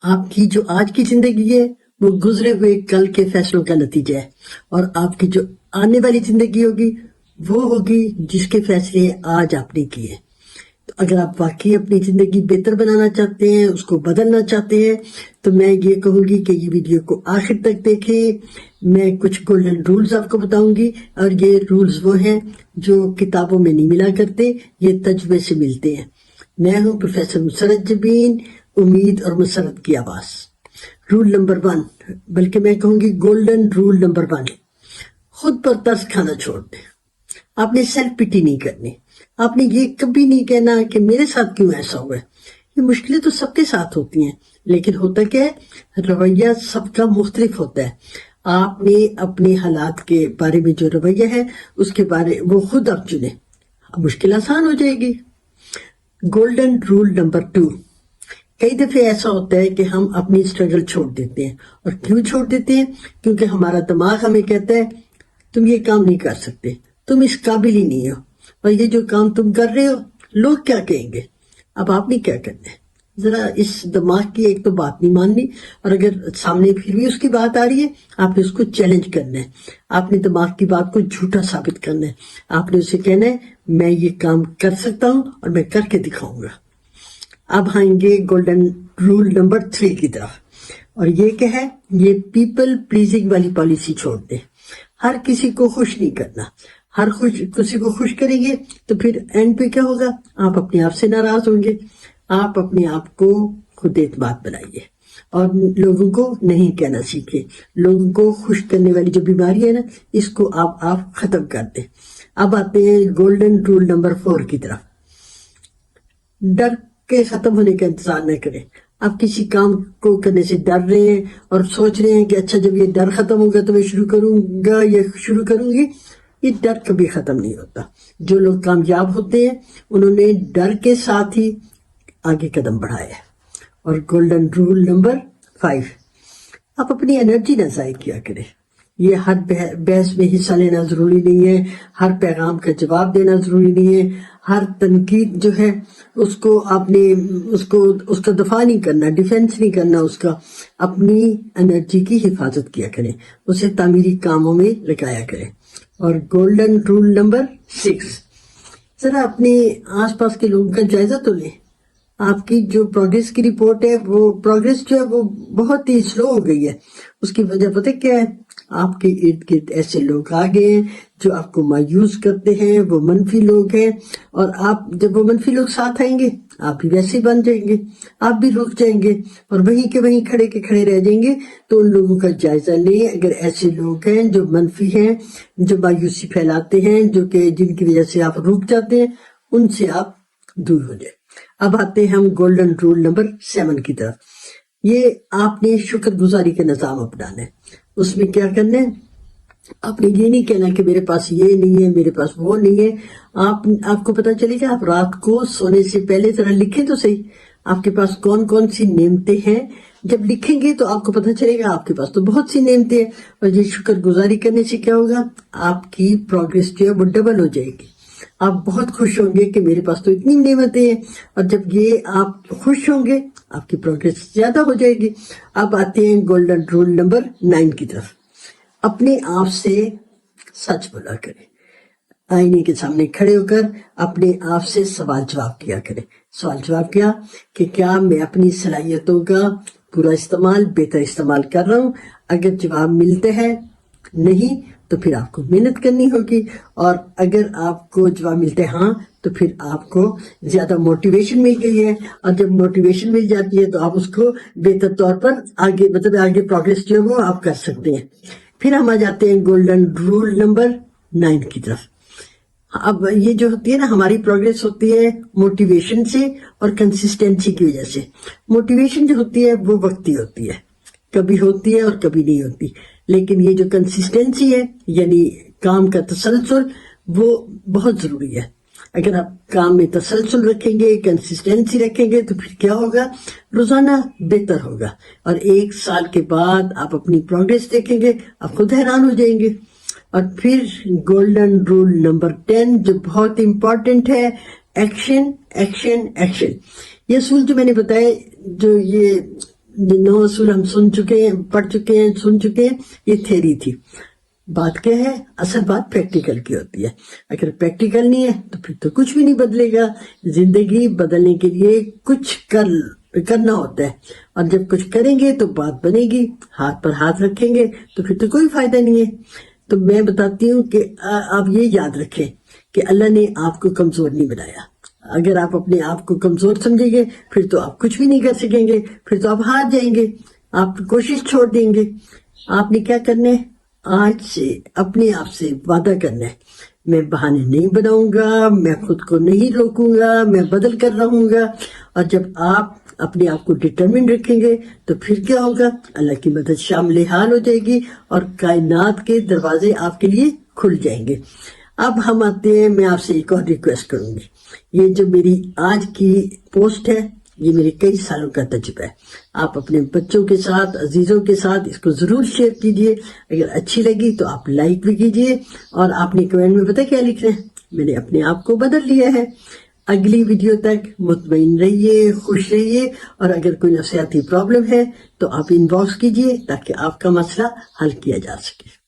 آپ کی جو آج کی زندگی ہے وہ گزرے ہوئے کل کے فیصلوں کا نتیجہ ہے، اور آپ کی جو آنے والی زندگی ہوگی وہ ہوگی جس کے فیصلے آج آپ نے کیے۔ تو اگر آپ واقعی اپنی زندگی بہتر بنانا چاہتے ہیں، اس کو بدلنا چاہتے ہیں، تو میں یہ کہوں گی کہ یہ ویڈیو کو آخر تک دیکھیں۔ میں کچھ گولڈن رولز آپ کو بتاؤں گی، اور یہ رولز وہ ہیں جو کتابوں میں نہیں ملا کرتے، یہ تجربے سے ملتے ہیں۔ میں ہوں پروفیسر مسرت جبین، امید اور مسرت کی آواز۔ رول نمبر 1، بلکہ میں کہوں گی گولڈن رول نمبر 1، خود پر ترس کھانا چھوڑ دیں۔ آپ نے سیلف پٹی نہیں کرنی، آپ نے یہ کبھی نہیں کہنا کہ میرے ساتھ کیوں ایسا ہوا ہے۔ یہ مشکلیں تو سب کے ساتھ ہوتی ہیں، لیکن ہوتا کیا ہے، رویہ سب کا مختلف ہوتا ہے۔ آپ نے اپنے حالات کے بارے میں جو رویہ ہے اس کے بارے وہ خود آپ چنیں، مشکل آسان ہو جائے گی۔ گولڈن رول نمبر 2، کئی دفعہ ایسا ہوتا ہے کہ ہم اپنی اسٹرگل چھوڑ دیتے ہیں، اور کیوں چھوڑ دیتے ہیں؟ کیونکہ ہمارا دماغ ہمیں کہتا ہے تم یہ کام نہیں کر سکتے، تم اس قابل ہی نہیں ہو، اور یہ جو کام تم کر رہے ہو لوگ کیا کہیں گے۔ اب آپ نے کیا کرنا ہے، ذرا اس دماغ کی ایک تو بات نہیں ماننی، اور اگر سامنے پھر بھی اس کی بات آ رہی ہے آپ نے اس کو چیلنج کرنا ہے۔ آپ نے دماغ کی بات کو جھوٹا ثابت کرنا ہے، آپ نے اسے کہنا ہے میں یہ کام کر سکتا ہوں اور میں کر کے دکھاؤں گا۔ اب آئیں گے گولڈن رول نمبر 3 کی طرف، اور یہ کیا ہے، یہ پیپل پلیزنگ والی پالیسی چھوڑ دیں۔ ہر کسی کو خوش نہیں کرنا، کسی کو خوش کریں گے تو پھر اینڈ پہ کیا ہوگا، آپ اپنے آپ سے ناراض ہوں گے۔ آپ اپنے آپ کو خود اعتماد بنائیے، اور لوگوں کو نہیں کہنا سیکھیں۔ لوگوں کو خوش کرنے والی جو بیماری ہے نا، اس کو آپ ختم کر دیں۔ اب آتے ہیں گولڈن رول نمبر 4 کی طرف۔ ڈر کے ختم ہونے کا انتظار نہ کریں۔ آپ کسی کام کو کرنے سے ڈر رہے ہیں اور سوچ رہے ہیں کہ اچھا جب یہ ڈر ختم ہوگا تو میں شروع کروں گا یا شروع کروں گی، یہ ڈر کبھی ختم نہیں ہوتا۔ جو لوگ کامیاب ہوتے ہیں انہوں نے ڈر کے ساتھ ہی آگے قدم بڑھایا ہے۔ اور گولڈن رول نمبر 5، آپ اپنی انرجی نہ ضائع کیا کریں۔ یہ ہر بحث میں حصہ لینا ضروری نہیں ہے، ہر پیغام کا جواب دینا ضروری نہیں ہے، ہر تنقید جو ہے اس کو آپ نے اس کا دفاع نہیں کرنا، ڈیفینس نہیں کرنا اس کا۔ اپنی انرجی کی حفاظت کیا کریں، اسے تعمیری کاموں میں لگایا کریں۔ اور گولڈن رول نمبر 6، ذرا اپنے آس پاس کے لوگوں کا جائزہ تو لیں۔ آپ کی جو پروگریس کی رپورٹ ہے، وہ پروگریس جو ہے وہ بہت ہی سلو ہو گئی ہے۔ اس کی وجہ پتہ کیا ہے، آپ کے ارد گرد ایسے لوگ آ گئے ہیں جو آپ کو مایوس کرتے ہیں، وہ منفی لوگ ہیں، اور آپ جب وہ منفی لوگ ساتھ آئیں گے آپ بھی ویسے ہی بن جائیں گے، آپ بھی رک جائیں گے اور وہیں کے وہیں کھڑے کے کھڑے رہ جائیں گے۔ تو ان لوگوں کا جائزہ لیں، اگر ایسے لوگ ہیں جو منفی ہیں، جو مایوسی پھیلاتے ہیں، جن کی وجہ سے آپ رک جاتے ہیں، ان سے آپ دور ہو جائیں۔ اب آتے ہیں ہم گولڈن رول نمبر 7 کی طرف۔ یہ آپ نے شکر گزاری کا نظام اپنانا ہے۔ اس میں کیا کرنا ہے، آپ نے یہ نہیں کہنا کہ میرے پاس یہ نہیں ہے، میرے پاس وہ نہیں ہے۔ آپ کو پتا چلے گا، آپ رات کو سونے سے پہلے ذرا لکھیں تو صحیح آپ کے پاس کون کون سی نعمتیں ہیں۔ جب لکھیں گے تو آپ کو پتا چلے گا آپ کے پاس تو بہت سی نعمتیں ہیں، اور یہ شکر گزاری کرنے سے کیا ہوگا، آپ کی پروگریس جو ہے وہ ڈبل ہو جائے گی۔ آپ بہت خوش ہوں گے کہ میرے پاس تو اتنی نعمتیں ہیں، اور جب یہ آپ خوش ہوں گے آپ کی پروگریس زیادہ ہو جائے گی۔ اب آتے ہیں گولڈن رول نمبر 9 کی طرف۔ اپنے آپ سے سچ بولا کریں، آئینے کے سامنے کھڑے ہو کر اپنے آپ سے سوال جواب کیا کریں۔ سوال جواب کیا کہ کیا میں اپنی صلاحیتوں کا پورا استعمال، بہتر استعمال کر رہا ہوں؟ اگر جواب ملتا ہے نہیں تو پھر آپ کو محنت کرنی ہوگی، اور اگر آپ کو جواب ملتا ہے ہاں تو پھر آپ کو زیادہ موٹیویشن مل گئی ہے، اور جب موٹیویشن مل جاتی ہے تو آپ اس کو بہتر طور پر آگے پروگریس جو ہے وہ آپ کر سکتے ہیں۔ پھر ہم آ جاتے ہیں گولڈن رول نمبر 9 کی طرف۔ اب یہ جو ہوتی ہے نا، ہماری پروگریس ہوتی ہے موٹیویشن سے اور کنسسٹنسی کی وجہ سے۔ موٹیویشن جو ہوتی ہے وہ وقتی ہوتی ہے، کبھی ہوتی ہے اور کبھی نہیں ہوتی، لیکن یہ جو کنسسٹنسی ہے یعنی کام کا تسلسل، وہ بہت ضروری ہے۔ اگر آپ کام میں تسلسل رکھیں گے، کنسسٹنسی رکھیں گے تو پھر کیا ہوگا، روزانہ بہتر ہوگا، اور 1 سال کے بعد آپ اپنی پروگریس دیکھیں گے آپ خود حیران ہو جائیں گے۔ اور پھر گولڈن رول نمبر 10 جو بہت امپورٹنٹ ہے، ایکشن ایکشن ایکشن۔ یہ اصول جو میں نے بتایا، جو یہ 9 اصول ہم پڑھ چکے ہیں سن چکے ہیں، یہ تھیری تھی. بات کیا ہے؟ اصل بات پریکٹیکل کی ہوتی ہے. اگر پریکٹیکل نہیں ہے تو پھر تو کچھ بھی نہیں بدلے گا. زندگی بدلنے کے لیے کچھ کرنا ہوتا ہے، اور جب کچھ کریں گے تو بات بنے گی. ہاتھ پر ہاتھ رکھیں گے تو پھر تو کوئی فائدہ نہیں ہے. تو میں بتاتی ہوں کہ آپ یہ یاد رکھیں کہ اللہ نے آپ کو کمزور نہیں بنایا. اگر آپ اپنے آپ کو کمزور سمجھیں گے پھر تو آپ کچھ بھی نہیں کر سکیں گے، پھر تو آپ ہار جائیں گے، آپ کوشش چھوڑ دیں گے. آپ نے کیا کرنا ہے؟ آج سے اپنے آپ سے وعدہ کرنا ہے، میں بہانے نہیں بناؤں گا، میں خود کو نہیں روکوں گا، میں بدل کر رہوں گا. اور جب آپ اپنے آپ کو ڈٹرمن رکھیں گے تو پھر کیا ہوگا؟ اللہ کی مدد شامل حال ہو جائے گی اور کائنات کے دروازے آپ کے لیے کھل جائیں گے. اب ہم آتے ہیں، میں آپ سے ایک اور ریکویسٹ کروں گی. یہ جو میری آج کی پوسٹ ہے یہ میرے کئی سالوں کا تجربہ ہے. آپ اپنے بچوں کے ساتھ، عزیزوں کے ساتھ اس کو ضرور شیئر کیجئے. اگر اچھی لگی تو آپ لائک بھی کیجئے، اور آپ نے کمنٹ میں پتہ کیا لکھنا ہے؟ میں نے اپنے آپ کو بدل لیا ہے. اگلی ویڈیو تک مطمئن رہیے، خوش رہیے، اور اگر کوئی نفسیاتی پرابلم ہے تو آپ انباکس کیجئے تاکہ آپ کا مسئلہ حل کیا جا سکے.